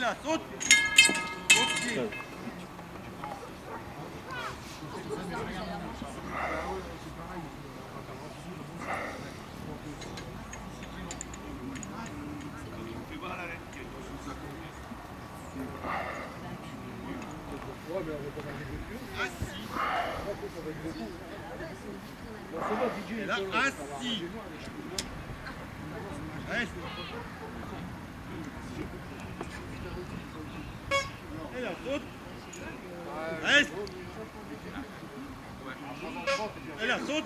là, saute. Ok. Et là, assis. Reste. Et là, saute. Reste. Et là, saute.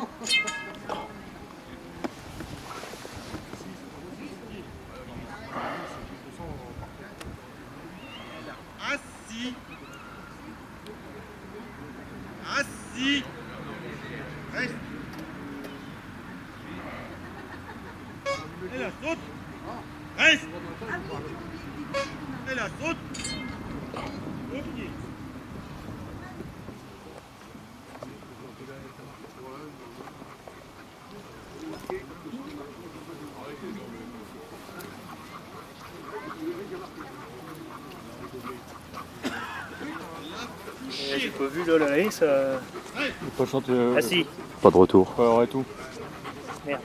Assis. Assis. Reste. Et là, saute. Reste. Et là, saute. Ok. J'ai pas vu là, la haie, ça... Pas chanter. Ah si. Pas de retour. Pas avoir et tout. Merde.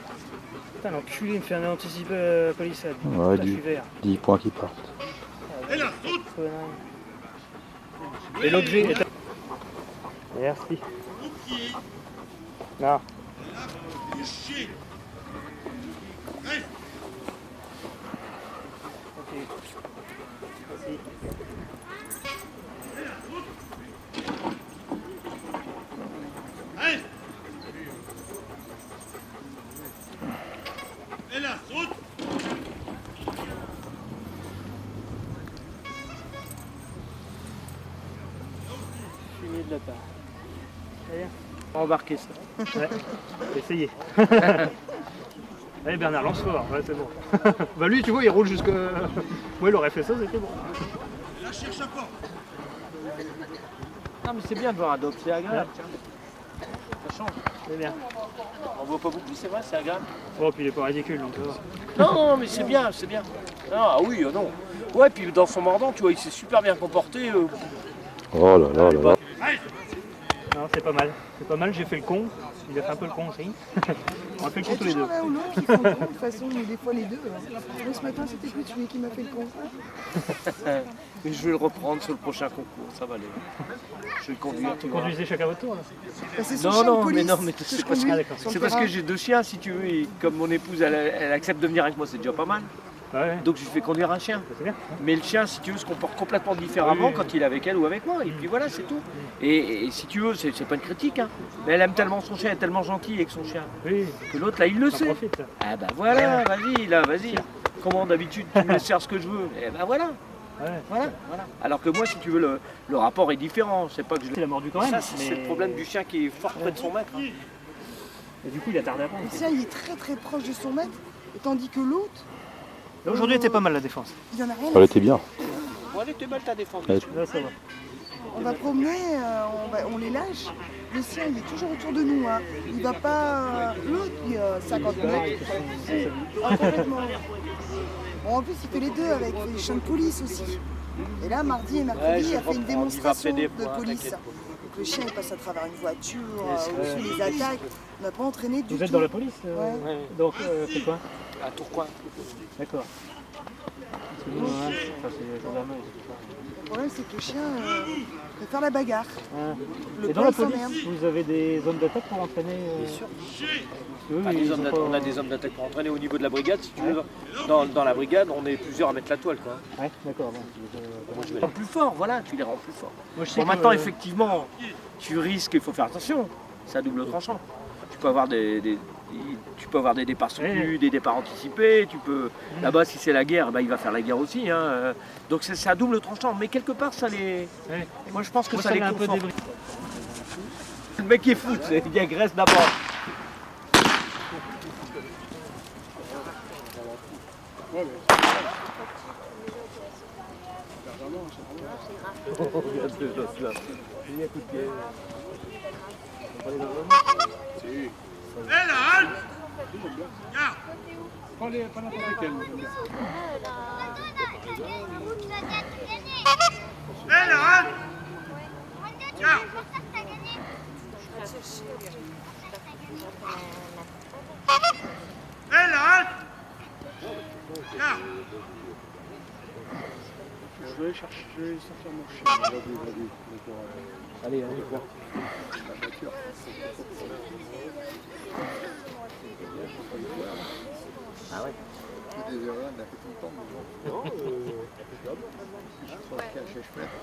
Putain, l'enculé, il me fait un anticipé à la palissade. Ouais, Putain, je suis vert. 10 points qui partent. Et là, saute. Et l'objet est... Merci. Ok. Non. Couché. Reste. Ok. Merci. Reste. Et là, saute. Fini de la part. Allez, on va embarquer ça. Ouais. Essayez. Allez Bernard, lance fort, ouais, c'est bon. Bah lui, tu vois, il roule jusque... Ouais, il aurait fait ça, c'était bon. Et là, cherche à porte. Non mais c'est bien de voir un dog, c'est agréable, tiens. Ça change. C'est bien. On voit pas beaucoup, c'est vrai, c'est agréable. Oh, puis il est pas ridicule, donc ça va. Non, mais c'est bien, c'est bien. Ah oui, non. Ouais, puis dans son mordant, tu vois, il s'est super bien comporté. Oh là là là là. Reste. Non, c'est pas mal. C'est pas mal, j'ai fait le con. Il a fait un peu le con aussi. On a fait le Il y con a tous les deux. toujours l'un ou l'autre qui font le con, de toute façon, mais des fois les deux. Mais ce matin, c'était plus celui qui m'a fait le con. Mais je vais le reprendre sur le prochain concours, ça va aller. Je vais le conduire, tu vois. Conduisez chacun votre tour, là. Bah, c'est son Non, chien de non, police mais non, mais que c'est je parce conduis Ah, d'accord. sur le C'est parce que terrain. j'ai 2 chiens, si tu veux, et comme mon épouse, elle accepte de venir avec moi, c'est déjà pas mal. Ouais, Donc je lui fais conduire un chien. c'est bien. Mais le chien, si tu veux, se comporte complètement différemment Oui. quand il est avec elle ou avec moi. Et puis voilà, c'est tout. Et si tu veux, c'est pas une critique, hein. Mais elle aime tellement son chien, elle est tellement gentille avec son chien. Oui, Que l'autre, là, il le on sait. profite, là. Ah bah voilà, vas-y, là, vas-y. Comment d'habitude, tu me laisses faire ce que je veux. Et bah voilà, Ouais. voilà. Alors que moi, si tu veux, le rapport est différent. C'est pas que je... Il a mordu quand même. Ça, c'est mais- le problème du chien qui est fort près de son maître, hein. Et du coup, il a tardé à prendre. Le sien, il est très très proche de son maître, et tandis que l'autre, Aujourd'hui, était pas mal la défense. il y en a rien Elle à était bien. Bon, allez, t'es mal ta défense. Ouais. Là, ça va. On va promener, on les lâche. Le sien, il est toujours autour de nous. Hein. Il va pas. L'autre, il a 50 mètres. Ah, complètement. Bon, en plus, il fait les deux avec les chiens de police aussi. Et là, mardi et mercredi, Ouais, je il a fait une reprends. démonstration Il va de plaider pour, police. t'inquiète pas. Donc le chien, il passe à travers une voiture, c'est ou sous les attaques. On n'a pas entraîné du Vous tout. êtes dans la police Ouais. Ouais. Donc, c'est quoi? À Tourcoing. D'accord. C'est nous, hein. Enfin, c'est les gendarmeries, c'est ça. Le problème, c'est que le chien préfère la bagarre. Ah. Le Et dans poing, la il s'emmerde. police, vous avez des zones d'attaque pour entraîner Bien sûr. Eux, Ah, ils des hommes ont d'attaque- pas- On a des hommes d'attaque pour entraîner au niveau de la brigade, si tu veux. Dans la brigade, on est plusieurs à mettre la toile, quoi. Ouais, d'accord. Bon. Moi, je vais les rendre plus forts, voilà, tu les rends plus forts. Moi, je sais Bon, que- maintenant, effectivement, tu risques, il faut faire attention, c'est à double tranchant. Tu peux avoir tu peux avoir des départs soutenus, des départs anticipés, tu peux... Là-bas, si c'est la guerre, bah, il va faire la guerre aussi, hein. Donc c'est à double tranchant, mais quelque part, ça les... Ouais. Moi, je pense que Moi, ça ça les m'a un peu conforte. débris. Le mec est fou, il agresse d'abord. Et là, halte. Garde. Pas n'importe lesquels. La route, la 4 Je vais chercher, je vais sortir mon chien. Allez, allez, voir. Ah ouais. Des erreurs, on a fait tout le temps. Non, je crois qu'il y a un chèche-pète.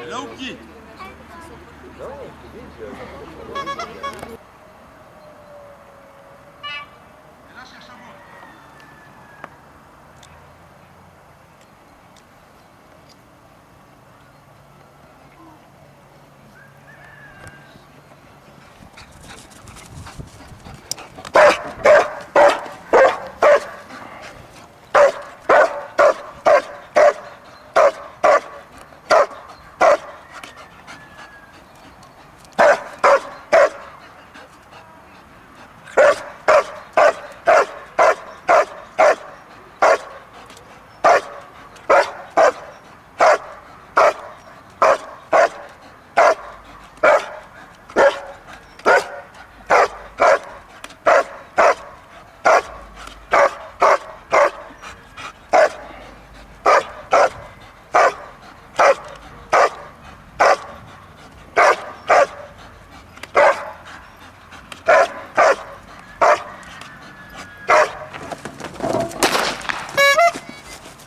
Là au pied. Et là, cherche à moi.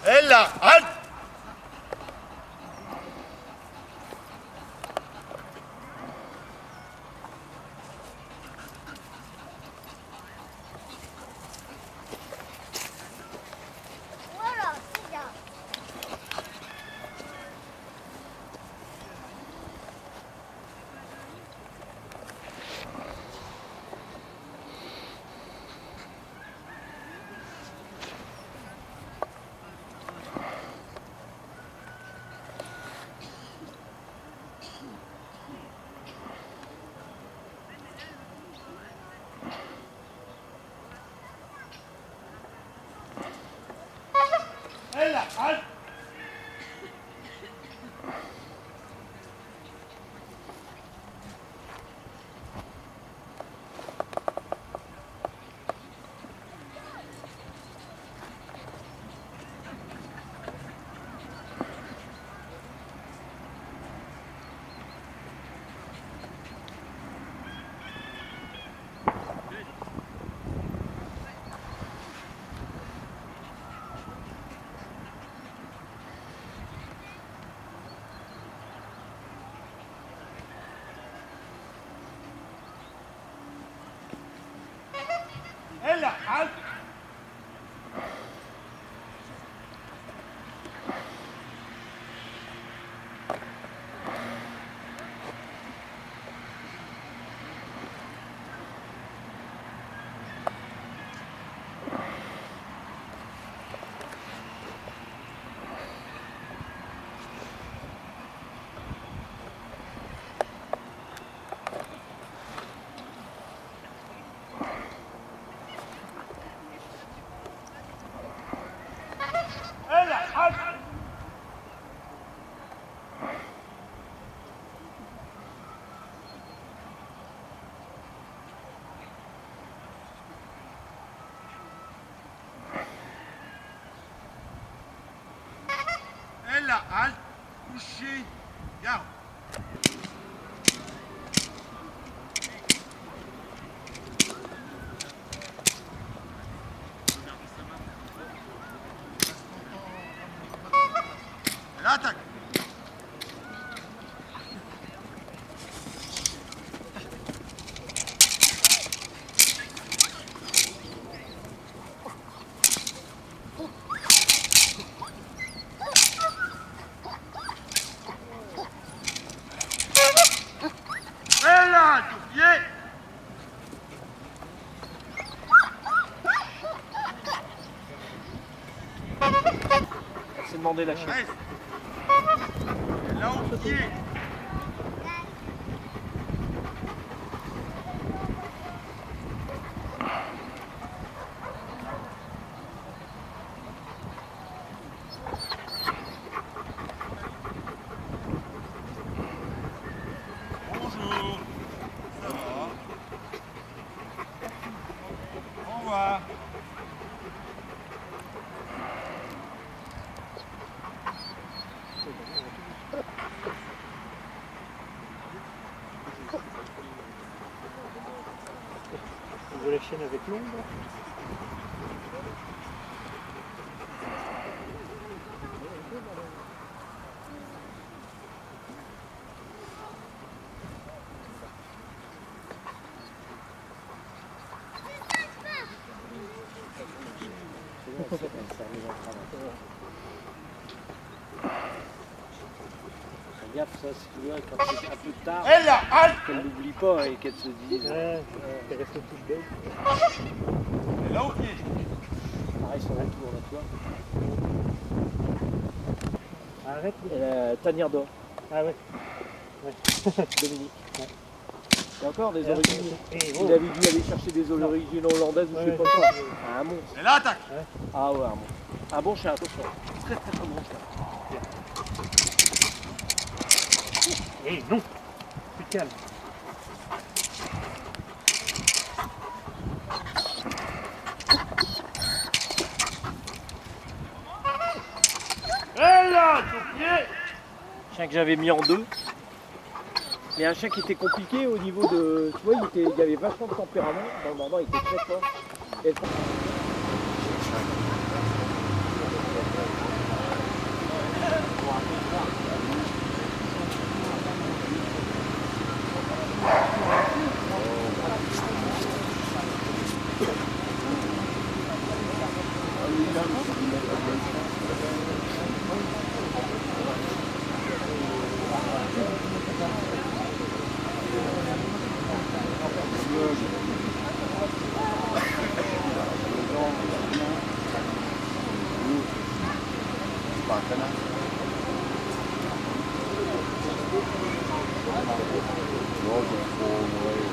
Et là, halte. Voilà, c'est bien. Et là, halte. Et là, halte. Et là, halte. Et là, halte. Couché. Garde. Et là, attaque. Et là, du pied. C'est demandé la chaise. Reste. Et là, au pied. chienne avec l'ombre. Fais gaffe, ça, si tu veux, quand c'est un peu tard, Et là, halte. qu'elle n'oublie pas et qu'elle se dise. T'es resté toute belle. Et là au pied. Pareil, son retour, là, tu vois. Arrête. Et la tanière d'or, Ah ouais. Dominique. Il y a encore des origines. Et Il avait dû aller chercher des origines hollandaises ou je sais pas quoi. Un monstre. Et là, attaque. Ah ouais, un monstre. Un bon chien, attention. Très très très bon chien. Eh non. Plus calme. Et là, tout pied. Chien que j'avais mis en deux. Mais un chien qui était compliqué au niveau de. Tu vois, il y avait vachement de tempérament. Dans le mordant, il était très fort. Et Pas un canard. Non, je trouve, ouais.